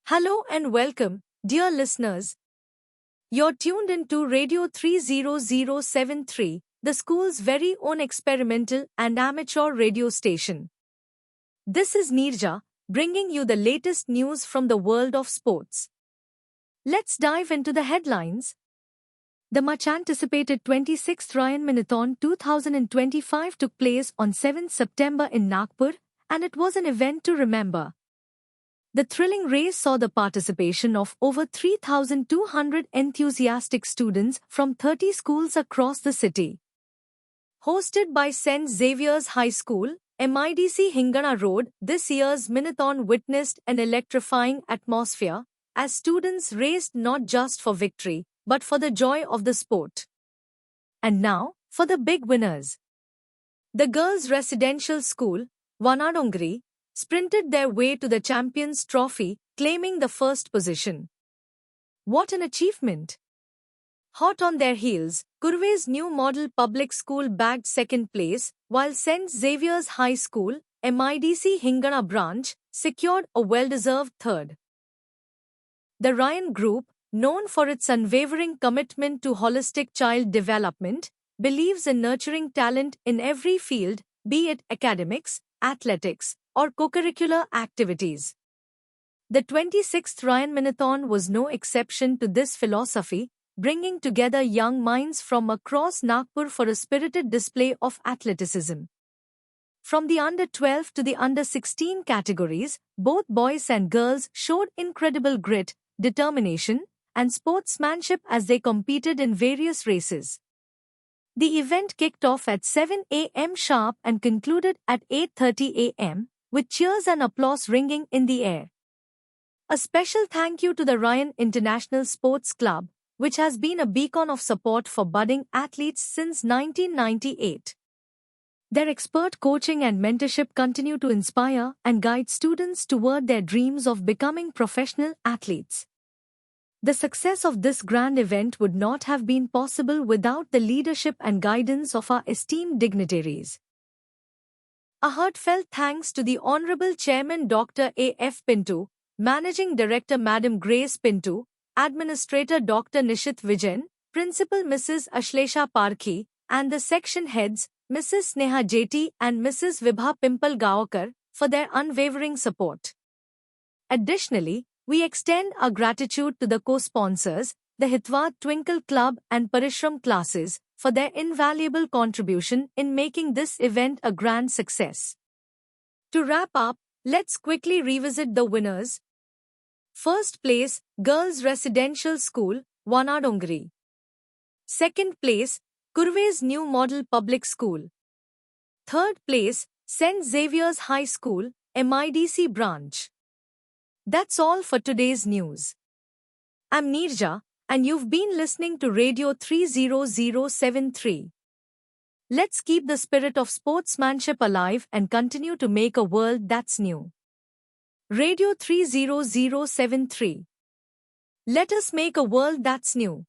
Hello and welcome, dear listeners. You're tuned into Radio 30073, the school's very own experimental and amateur radio station. This is Neerja, bringing you the latest news from the world of sports. Let's dive into the headlines. The much-anticipated 26th Ryan Marathon 2025 took place on 7 September in Nagpur, and it was an event to remember. The thrilling race saw the participation of over 3,200 enthusiastic students from 30 schools across the city. Hosted by St. Xavier's High School, MIDC Hingana Road, this year's Marathon witnessed an electrifying atmosphere as students raced not just for victory, but for the joy of the sport. And now, for the big winners. The girls' residential school, Vanadongri, sprinted their way to the Champions Trophy, claiming the first position. What an achievement! Hot on their heels, Kurve's new model public school bagged second place, while St. Xavier's High School, MIDC Hingana branch, secured a well-deserved third. The Ryan Group, known for its unwavering commitment to holistic child development, believes in nurturing talent in every field, be it academics, athletics, or co-curricular activities. The 26th Ryan Marathon was no exception to this philosophy, bringing together young minds from across Nagpur for a spirited display of athleticism. From the under-12 to the under-16 categories, both boys and girls showed incredible grit, determination, and sportsmanship as they competed in various races. The event kicked off at 7 a.m. sharp and concluded at 8:30 a.m., with cheers and applause ringing in the air. A special thank you to the Ryan International Sports Club, which has been a beacon of support for budding athletes since 1998. Their expert coaching and mentorship continue to inspire and guide students toward their dreams of becoming professional athletes. The success of this grand event would not have been possible without the leadership and guidance of our esteemed dignitaries. A heartfelt thanks to the Honorable Chairman Dr. A.F. Pinto, Managing Director Madam Grace Pinto, Administrator Dr. Nishit Vijayan, Principal Mrs. Ashlesha Parkhi, and the section heads, Mrs. Sneha Jeti and Mrs. Vibha Pimple Gaokar, for their unwavering support. Additionally, we extend our gratitude to the co-sponsors, the Hitwa Twinkle Club and Parishram classes, for their invaluable contribution in making this event a grand success. To wrap up, let's quickly revisit the winners. First place, Girls Residential School, Vanadongri. Second place, Kurve's new model public school. Third place, St. Xavier's High School, MIDC branch. That's all for today's news. I'm Neerja, and you've been listening to Radio 30073. Let's keep the spirit of sportsmanship alive and continue to make a world that's new. Radio 30073. Let us make a world that's new.